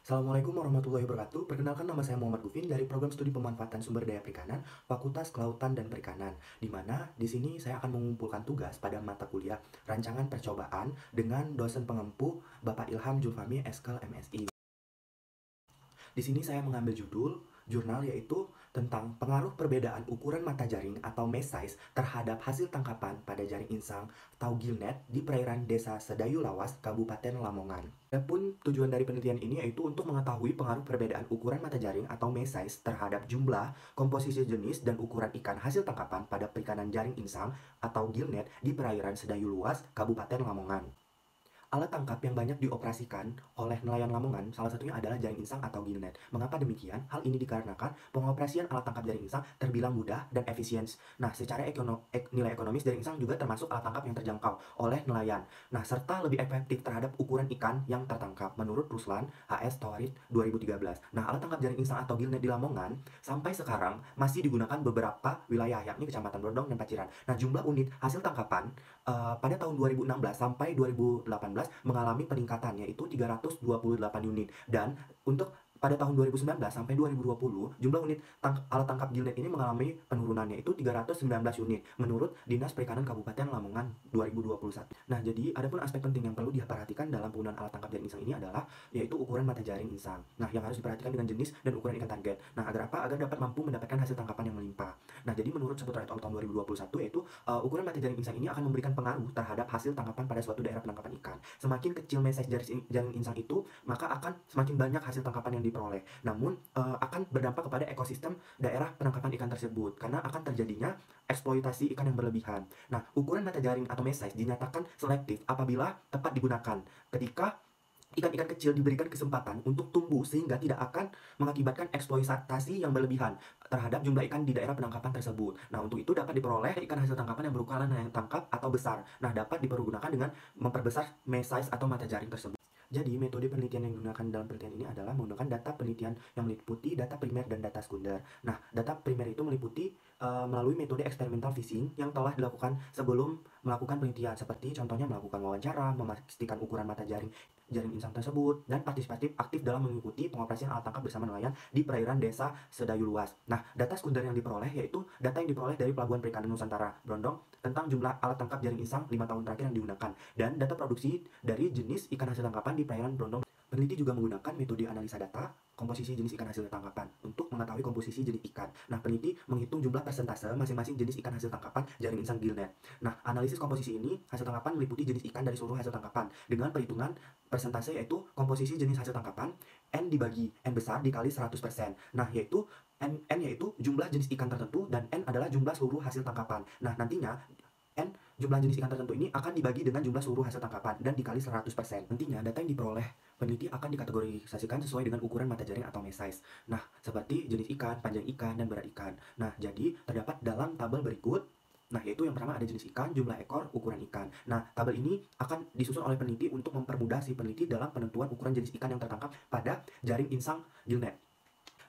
Assalamualaikum warahmatullahi wabarakatuh. Perkenalkan, nama saya Muhammad Gufin dari program studi pemanfaatan sumber daya perikanan, Fakultas Kelautan dan Perikanan. Di mana di sini saya akan mengumpulkan tugas pada mata kuliah rancangan percobaan dengan dosen pengempu Bapak Ilham Julfami Eskel MSI. Di sini saya mengambil jurnal yaitu tentang pengaruh perbedaan ukuran mata jaring atau mesh size terhadap hasil tangkapan pada jaring insang atau gillnet di perairan Desa Sedayu Lawas, Kabupaten Lamongan. Adapun tujuan dari penelitian ini yaitu untuk mengetahui pengaruh perbedaan ukuran mata jaring atau mesh size terhadap jumlah, komposisi jenis, dan ukuran ikan hasil tangkapan pada perikanan jaring insang atau gillnet di perairan Sedayu Luas, Kabupaten Lamongan. Alat tangkap yang banyak dioperasikan oleh nelayan Lamongan salah satunya adalah jaring insang atau gillnet. Mengapa demikian? Hal ini dikarenakan pengoperasian alat tangkap jaring insang terbilang mudah dan efisien. Nah, secara nilai ekonomis jaring insang juga termasuk alat tangkap yang terjangkau oleh nelayan. Nah, serta lebih efektif terhadap ukuran ikan yang tertangkap menurut Ruslan HS Tawarit 2013. Nah, alat tangkap jaring insang atau gillnet di Lamongan sampai sekarang masih digunakan beberapa wilayah yakni Kecamatan Brondong dan Paciran. Nah, jumlah unit hasil tangkapan pada tahun 2016 sampai 2018 mengalami peningkatan yaitu 328 unit, dan untuk pada tahun 2019 sampai 2020 jumlah unit alat tangkap gillnet ini mengalami penurunan yaitu 319 unit menurut Dinas Perikanan Kabupaten Lamongan 2021. Nah, jadi adapun aspek penting yang perlu diperhatikan dalam penggunaan alat tangkap jaring insang ini adalah yaitu ukuran mata jaring insang. Nah, yang harus diperhatikan dengan jenis dan ukuran ikan target. Nah, agar apa? Agar dapat mampu mendapatkan hasil tangkapan yang melimpah. Nah, jadi menurut Seputar tahun 2021 yaitu ukuran mata jaring insang ini akan memberikan pengaruh terhadap hasil tangkapan pada suatu daerah penangkapan ikan. Semakin kecil mesh size jaring insang itu, maka akan semakin banyak hasil tangkapan yang diperoleh. Namun, akan berdampak kepada ekosistem daerah penangkapan ikan tersebut karena akan terjadinya eksploitasi ikan yang berlebihan. Nah, ukuran mata jaring atau mesh size dinyatakan selektif apabila tepat digunakan. Ketika ikan-ikan kecil diberikan kesempatan untuk tumbuh sehingga tidak akan mengakibatkan eksploitasi yang berlebihan terhadap jumlah ikan di daerah penangkapan tersebut. Nah, untuk itu dapat diperoleh ikan hasil tangkapan yang berukuran yang tangkap atau besar. Nah, dapat dipergunakan dengan memperbesar mesh size atau mata jaring tersebut. Jadi, metode penelitian yang digunakan dalam penelitian ini adalah menggunakan data penelitian yang meliputi data primer dan data sekunder. Nah, data primer itu meliputi melalui metode eksperimental fishing yang telah dilakukan sebelum melakukan penelitian, seperti contohnya melakukan wawancara, memastikan ukuran mata jaring insang tersebut, dan partisipatif aktif dalam mengikuti pengoperasian alat tangkap bersama nelayan di perairan Desa Sedayu Luas. Nah, data sekunder yang diperoleh yaitu data yang diperoleh dari Pelabuhan Perikanan Nusantara Brondong tentang jumlah alat tangkap jaring insang 5 tahun terakhir yang digunakan, dan data produksi dari jenis ikan hasil tangkapan di perairan Brondong. Peneliti juga menggunakan metode analisa data komposisi jenis ikan hasil tangkapan untuk mengetahui komposisi jenis ikan. Nah, peneliti menghitung jumlah persentase masing-masing jenis ikan hasil tangkapan jaring insang gillnet. Nah, analisis komposisi ini hasil tangkapan meliputi jenis ikan dari seluruh hasil tangkapan dengan perhitungan persentase yaitu komposisi jenis hasil tangkapan N dibagi N besar dikali 100%. Nah, yaitu N yaitu jumlah jenis ikan tertentu dan N adalah jumlah seluruh hasil tangkapan. Nah, nantinya N jumlah jenis ikan tertentu ini akan dibagi dengan jumlah seluruh hasil tangkapan dan dikali 100%. Nantinya data yang diperoleh peneliti akan dikategorisasikan sesuai dengan ukuran mata jaring atau mesh size. Nah, seperti jenis ikan, panjang ikan, dan berat ikan. Nah, jadi terdapat dalam tabel berikut. Nah, yaitu yang pertama ada jenis ikan, jumlah ekor, ukuran ikan. Nah, tabel ini akan disusun oleh peneliti untuk mempermudah si peneliti dalam penentuan ukuran jenis ikan yang tertangkap pada jaring insang gillnet.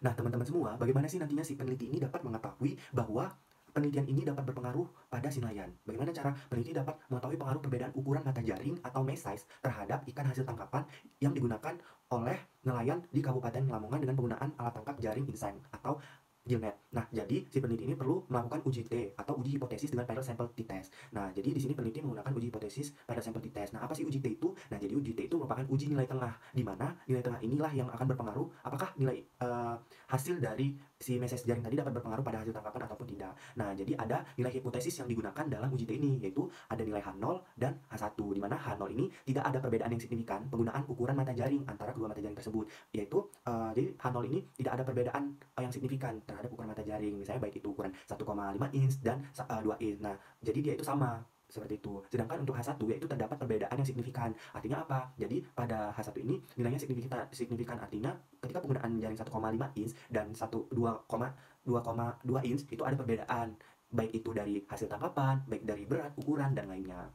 Nah, teman-teman semua, bagaimana sih nantinya si peneliti ini dapat mengetahui bahwa penelitian ini dapat berpengaruh pada si nelayan? Bagaimana cara peneliti dapat mengetahui pengaruh perbedaan ukuran mata jaring atau mesh size terhadap ikan hasil tangkapan yang digunakan oleh nelayan di Kabupaten Lamongan dengan penggunaan alat tangkap jaring insang atau gillnet. Nah, jadi si peneliti ini perlu melakukan uji T atau uji hipotesis dengan parallel sample t-test. Nah, jadi di sini peneliti menggunakan uji hipotesis parallel sample t-test. Nah, apa sih uji T itu? Nah, jadi uji T itu merupakan uji nilai tengah, di mana nilai tengah inilah yang akan berpengaruh apakah nilai hasil dari si mesh size jaring tadi dapat berpengaruh pada hasil tangkapan ataupun tidak. Nah, jadi ada nilai hipotesis yang digunakan dalam uji T ini, yaitu ada nilai H0 dan H1, di mana H0 ini tidak ada perbedaan yang signifikan penggunaan ukuran mata jaring antara kedua mata jaring tersebut, yaitu jadi H0 ini tidak ada perbedaan yang signifikan terhadap ukuran mata jaring, misalnya baik itu ukuran 1,5 inch dan 2 inch. Nah, jadi dia itu sama seperti itu. Sedangkan untuk H1 yaitu terdapat perbedaan yang signifikan. Artinya apa? Jadi pada H1 ini nilainya signifikan, artinya ketika penggunaan jaring 1,5 inch dan 2,2 inch itu ada perbedaan, baik itu dari hasil tangkapan, baik dari berat, ukuran, dan lainnya.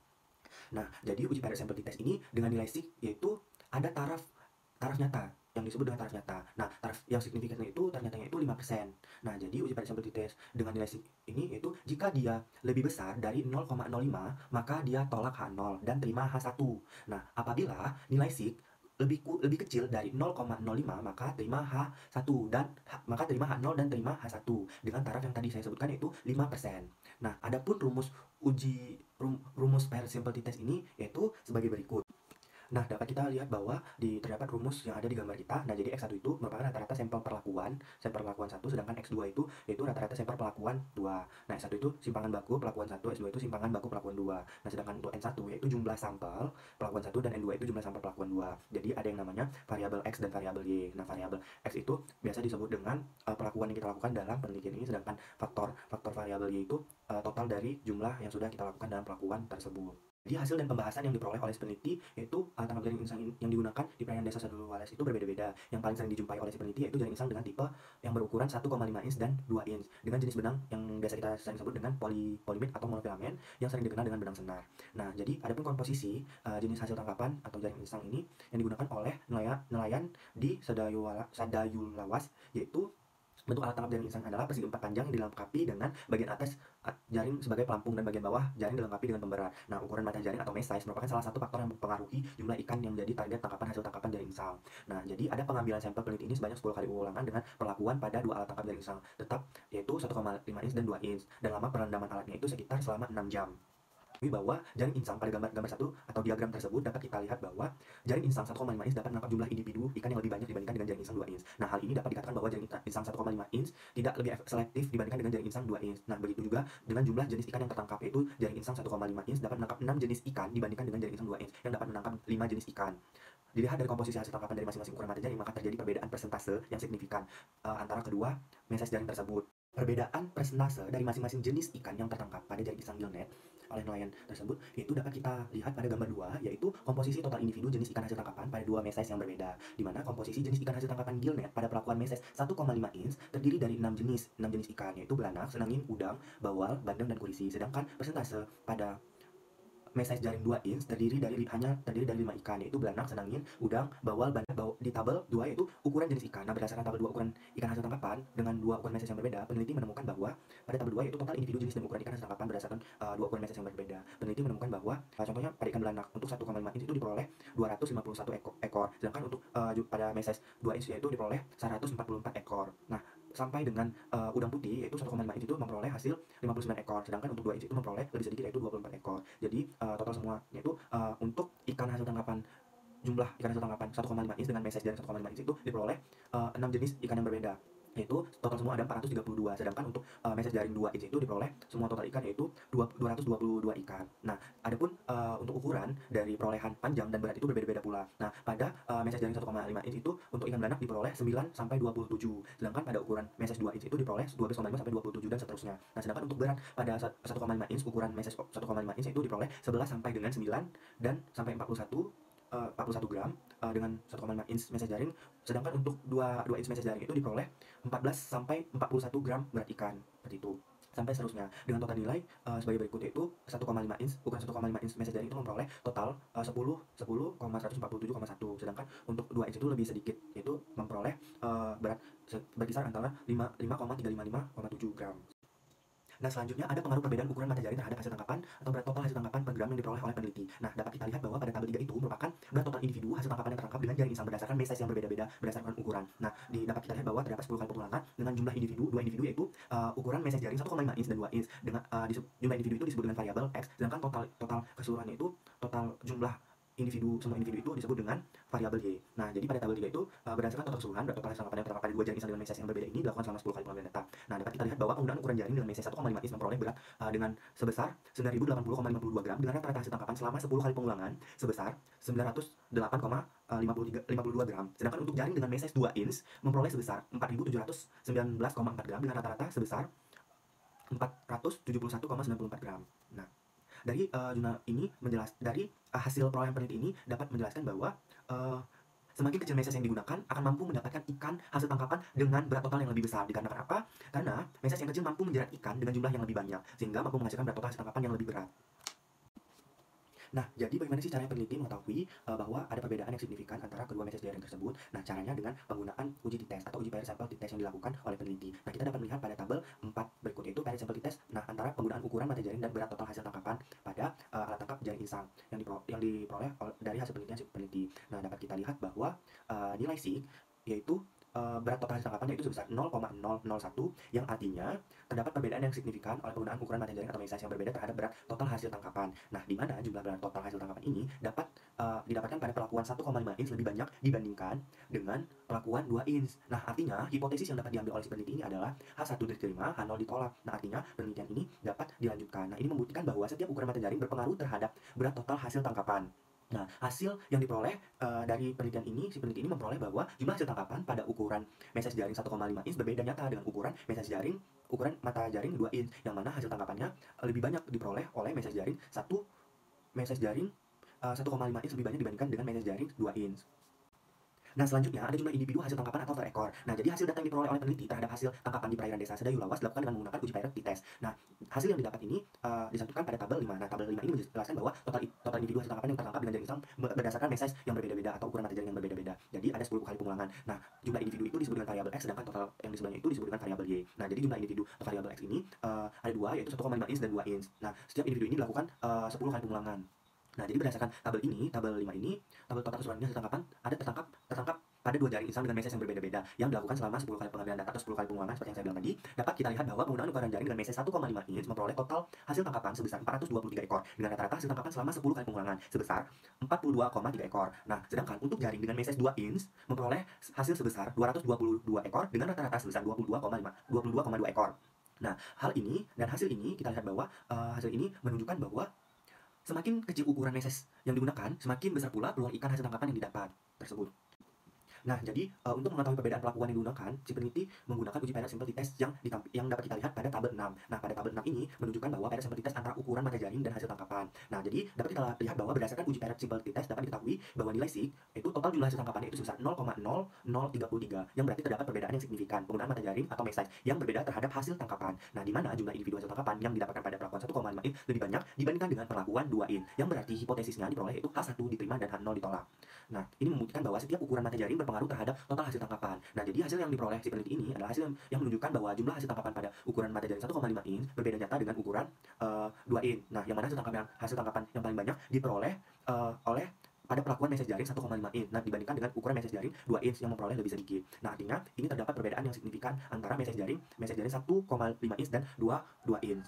Nah, jadi uji parallel sample t-test ini dengan nilai sig yaitu ada taraf nyata yang disebut dengan taraf nyata. Nah, taraf yang signifikannya itu ternyatanya itu 5%. Nah, jadi uji parallel sample t-test dengan nilai sig ini yaitu jika dia lebih besar dari 0,05 maka dia tolak H0 dan terima H1. Nah, apabila nilai sig lebih kecil dari 0,05 maka terima H1 maka terima H0 dan terima H1 dengan taraf yang tadi saya sebutkan yaitu 5%. Nah, adapun rumus pair simplicities test ini yaitu sebagai berikut. Nah, dapat kita lihat bahwa terdapat rumus yang ada di gambar kita. Nah, jadi X1 itu merupakan rata-rata sampel perlakuan 1, sedangkan X2 itu yaitu rata-rata sampel perlakuan 2. Nah, X1 itu simpangan baku perlakuan 1, X2 itu simpangan baku perlakuan 2. Nah, sedangkan untuk N1 yaitu jumlah sampel perlakuan 1 dan N2 itu jumlah sampel perlakuan 2. Jadi ada yang namanya variabel X dan variabel Y. Nah, variabel X itu biasa disebut dengan perlakuan yang kita lakukan dalam penelitian ini, sedangkan faktor variabel Y itu total dari jumlah yang sudah kita lakukan dalam perlakuan tersebut. Jadi hasil dan pembahasan yang diperoleh oleh peneliti yaitu tangkap jaring insang yang digunakan di perayaan desa Sadul Wales itu berbeda-beda. Yang paling sering dijumpai oleh si peneliti yaitu jaring insang dengan tipe yang berukuran 1,5 inch dan 2 inch dengan jenis benang yang biasa kita sering sebut dengan polimit atau monofilament yang sering dikenal dengan benang senar. Nah, jadi adapun komposisi jenis hasil tangkapan atau jaring insang ini yang digunakan oleh nelayan di Sadayulawas yaitu bentuk alat tangkap jaring insang adalah persegi 4 panjang yang dilengkapi dengan bagian atas jaring sebagai pelampung dan bagian bawah jaring dilengkapi dengan pemberat. Nah, ukuran mata jaring atau mesh size merupakan salah satu faktor yang mempengaruhi jumlah ikan yang menjadi target tangkapan hasil tangkapan jaring insang. Nah, jadi ada pengambilan sampel peneliti ini sebanyak 10 kali ulangan dengan perlakuan pada dua alat tangkap jaring insang tetap yaitu 1,5 inch dan 2 inch dan lama perendaman alatnya itu sekitar selama 6 jam. Bahwa jaring insang pada gambar 1 atau diagram tersebut dapat kita lihat bahwa jaring insang 1,5 inch dapat menangkap jumlah individu ikan yang lebih banyak dibandingkan dengan jaring insang 2 inch. Nah, hal ini dapat dikatakan bahwa jaring insang 1,5 inch tidak lebih selektif dibandingkan dengan jaring insang 2 inch. Nah, begitu juga dengan jumlah jenis ikan yang tertangkap, yaitu jaring insang 1,5 inch dapat menangkap 6 jenis ikan dibandingkan dengan jaring insang 2 inch yang dapat menangkap 5 jenis ikan. Dilihat dari komposisi hasil tangkapan dari masing-masing ukuran mata jaring, maka terjadi perbedaan persentase yang signifikan antara kedua meses jaring tersebut. Perbedaan persentase dari masing-masing jenis ikan yang tertangkap pada jaring insang gillnet oleh nelayan tersebut itu dapat kita lihat pada gambar 2, yaitu komposisi total individu jenis ikan hasil tangkapan pada dua meses yang berbeda, di mana komposisi jenis ikan hasil tangkapan gillnet pada perlakuan meses 1,5 inch terdiri dari 6 jenis ikan, yaitu belanak, senangin, udang, bawal, bandeng, dan kurisi, sedangkan persentase pada meses jaring 2 inch hanya terdiri dari 5 ikan, yaitu belanak, senangin, udang, bawal, bandeng. Di tabel 2 yaitu ukuran jenis ikan. Nah, berdasarkan tabel 2 ukuran ikan hasil tangkapan dengan dua ukuran meses yang berbeda, peneliti menemukan bahwa pada tabel 2 yaitu total individu jenis dan ukuran ikan hasil tangkapan berdasarkan dua ukuran meses yang berbeda. Peneliti menemukan bahwa contohnya pada ikan belanak untuk 1,5 inch itu diperoleh 251 ekor, sedangkan untuk pada meses 2 inch yaitu diperoleh 144 ekor. Nah, sampai dengan udang putih yaitu 1,5 inch itu memperoleh hasil 59 ekor, sedangkan untuk 2 inch itu memperoleh lebih sedikit yaitu 24 ekor. Jadi total semua yaitu untuk jumlah ikan hasil tangkapan 1,5 inch dengan meses jaring 1,5 inch itu diperoleh 6 jenis ikan yang berbeda, yaitu total semua ada 432, sedangkan untuk meses jaring 2 inch itu diperoleh semua total ikan yaitu 222 ikan. Nah, adapun untuk ukuran dari perolehan panjang dan berat itu berbeda-beda pula. Nah, pada meses jaring 1,5 inch itu untuk ikan belanak diperoleh 9 sampai 27, sedangkan pada ukuran meses 2 inch itu diperoleh 12,5 sampai 27 dan seterusnya. Nah, sedangkan untuk berat pada 1,5 inch ukuran meses 1,5 inch itu diperoleh 11 sampai dengan 9 dan sampai 41 gram dengan 1,5 inch meses jaring, sedangkan untuk 2 inch meses jaring itu diperoleh 14 sampai 41 gram berat ikan, seperti itu. Sampai seterusnya dengan total nilai sebagai berikut, yaitu 1,5 inch ukuran 1,5 inch meses jaring itu memperoleh total 10,147,1, sedangkan untuk 2 inch itu lebih sedikit, yaitu memperoleh berat berkisar antara 5,355,7 gram. Nah, selanjutnya ada pengaruh perbedaan ukuran mata jaring terhadap hasil tangkapan atau berat total hasil tangkapan per gram yang diperoleh oleh peneliti. Nah, dapat kita lihat bahwa pada tabel 3 itu merupakan berat total individu hasil tangkapan yang tertangkap dengan jaring insang berdasarkan meses yang berbeda-beda berdasarkan ukuran. Nah, dapat kita lihat bahwa terdapat 10 kali pengulangan dengan jumlah individu, 2 individu yaitu ukuran meses jaring 1,5 inch dan 2 inch dengan jumlah individu itu disebut dengan variabel X, sedangkan total keseluruhannya itu total jumlah semua individu itu disebut dengan variabel Y. Nah, jadi pada tabel 3 itu berdasarkan total keseluruhan berat total hasil tangkapan yang tertangkap pada dua jaring insang dengan meses yang berbeda ini dilakukan selama 10 kali pengambilan data. Nah, dapat kita lihat bahwa penggunaan ukuran jaring dengan meses 1,5 inch memperoleh berat dengan sebesar 9.080,52 gram dengan rata-rata hasil tangkapan selama 10 kali pengulangan sebesar 908,52 gram. Sedangkan untuk jaring dengan meses 2 inch memperoleh sebesar 4.719,4 gram dengan rata-rata sebesar 471,94 gram. Nah, dari jurnal ini dari hasil perolehan peneliti ini dapat menjelaskan bahwa semakin kecil meses yang digunakan akan mampu mendapatkan ikan hasil tangkapan dengan berat total yang lebih besar. Dikarenakan apa? Karena meses yang kecil mampu menjerat ikan dengan jumlah yang lebih banyak, sehingga mampu menghasilkan berat total hasil tangkapan yang lebih berat. Nah, jadi bagaimana sih caranya peneliti mengetahui bahwa ada perbedaan yang signifikan antara kedua message daring tersebut? Nah, caranya dengan penggunaan uji t-test atau uji paired sample t-test yang dilakukan oleh peneliti. Nah, kita dapat melihat pada tabel 4 berikut itu paired sample t-test. Nah, antara penggunaan ukuran mata jaring dan berat total hasil tangkapan pada alat tangkap jaring insang yang diperoleh dari hasil penelitian si peneliti. Nah, dapat kita lihat bahwa nilai sig yaitu berat total hasil tangkapan yaitu sebesar 0,001, yang artinya terdapat perbedaan yang signifikan oleh penggunaan ukuran mata jaring atau size yang berbeda terhadap berat total hasil tangkapan. Nah, di mana jumlah berat total hasil tangkapan ini dapat didapatkan pada perlakuan 1,5 inch lebih banyak dibandingkan dengan perlakuan 2 inch. Nah, artinya hipotesis yang dapat diambil oleh si peneliti ini adalah H1 diterima, H0 ditolak. Nah, artinya penelitian ini dapat dilanjutkan. Nah, ini membuktikan bahwa setiap ukuran mata jaring berpengaruh terhadap berat total hasil tangkapan. Nah, hasil yang diperoleh dari penelitian ini, si peneliti ini memperoleh bahwa jumlah hasil tangkapan pada ukuran message jaring 1,5 inch berbeda nyata dengan ukuran mata jaring 2 inch, yang mana hasil tangkapannya lebih banyak diperoleh oleh message jaring 1,5 inch lebih banyak dibandingkan dengan message jaring 2 inch. Nah, selanjutnya ada jumlah individu hasil tangkapan atau per ekor. Nah, jadi hasil data yang diperoleh oleh peneliti terhadap hasil tangkapan di perairan desa Sedayu Lawas dilakukan dengan menggunakan uji paired t-test. Nah, hasil yang didapat ini disatukan pada tabel 5. Nah, tabel 5 ini menjelaskan bahwa total individu hasil tangkapan yang tertangkap dengan jaring insang berdasarkan message yang berbeda-beda atau ukuran mata jaring yang berbeda-beda. Jadi ada 10 kali pengulangan. Nah, jumlah individu itu disebut dengan variabel X, sedangkan total yang di sebelahnya itu disebut dengan variabel Y. Nah, jadi jumlah individu atau variabel X ini ada 2, yaitu 1,5 inch dan 2 inch. Nah, setiap individu ini dilakukan 10 kali pengulangan. Nah, jadi berdasarkan tabel 5 ini, tabel total keseluruhan hasil tangkapan ada tertangkap pada 2 jaring insang dengan message yang berbeda-beda yang dilakukan selama 10 kali pengambilan data atau 10 kali pengulangan seperti yang saya bilang tadi. Dapat kita lihat bahwa penggunaan ukuran jaring dengan message 1,5 inch memperoleh total hasil tangkapan sebesar 423 ekor dengan rata-rata hasil tangkapan selama 10 kali pengulangan sebesar 42,3 ekor. Nah, sedangkan untuk jaring dengan message 2 inch memperoleh hasil sebesar 222 ekor dengan rata-rata sebesar 22,2 ekor. Nah, hasil ini kita lihat bahwa hasil ini menunjukkan bahwa semakin kecil ukuran meses yang digunakan, semakin besar pula peluang ikan hasil tangkapan yang didapat tersebut. Nah, jadi untuk mengetahui perbedaan pelakuan yang digunakan, si peneliti menggunakan uji paired simple t-test yang dapat kita lihat pada tabel 6. Nah, pada tabel 6 ini menunjukkan bahwa paired simple t-test antara ukuran mata jaring dan hasil tangkapan. Nah, jadi dapat kita lihat bahwa berdasarkan uji paired simple t-test dapat diketahui bahwa nilai sig itu total jumlah hasil tangkapannya itu sebesar 0,0033, yang berarti terdapat perbedaan yang signifikan penggunaan mata jaring atau mesh size yang berbeda terhadap hasil tangkapan. Nah, di mana jumlah individu hasil tangkapan yang didapatkan pada perlakuan 1,5 in lebih banyak dibandingkan dengan perlakuan 2 in, yang berarti hipotesisnya diperoleh itu H1 diterima dan H0 ditolak. Nah, ini membuktikan bahwa setiap ukuran mata jaring berpengaruh terhadap total hasil tangkapan. Nah, jadi hasil yang diperoleh si peneliti ini adalah hasil yang menunjukkan bahwa jumlah hasil tangkapan pada ukuran mata jaring 1,5 inch berbeda nyata dengan ukuran 2 inch. Nah, yang mana hasil tangkapan yang paling banyak diperoleh oleh pada pelakuan message jaring 1,5 inch. Nah, dibandingkan dengan ukuran message jaring 2 inch yang memperoleh lebih sedikit. Nah, artinya ini terdapat perbedaan yang signifikan antara message jaring 1,5 inch dan 2 inch.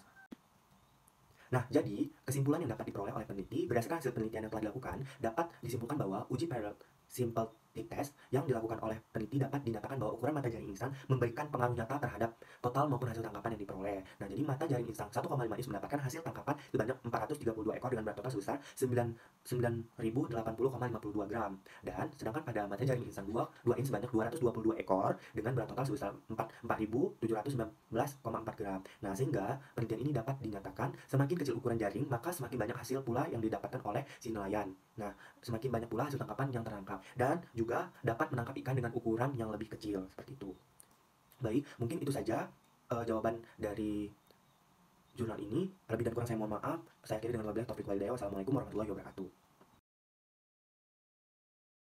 Nah, jadi kesimpulan yang dapat diperoleh oleh peneliti berdasarkan hasil penelitian yang telah dilakukan dapat disimpulkan bahwa uji paired simple t-test yang dilakukan oleh peneliti dapat dinyatakan bahwa ukuran mata jaring insang memberikan pengaruh nyata terhadap total maupun hasil tangkapan yang diperoleh. Nah, jadi mata jaring insang 1,5 inch mendapatkan hasil tangkapan sebanyak 432 ekor dengan berat total sebesar 9.080,52 gram. Dan sedangkan pada mata jaring insang 2 inch sebanyak 222 ekor dengan berat total sebesar 4.719,4 gram. Nah, sehingga penelitian ini dapat dinyatakan semakin kecil ukuran jaring, maka semakin banyak hasil pula yang didapatkan oleh si nelayan. Nah, semakin banyak pula hasil tangkapan yang terangkap dan juga dapat menangkap ikan dengan ukuran yang lebih kecil seperti itu. Baik, mungkin itu saja jawaban dari jurnal ini. Lebih dan kurang saya mohon maaf. Saya akhiri dengan wabillahi taufiq wal hidayah. Wassalamualaikum warahmatullahi wabarakatuh.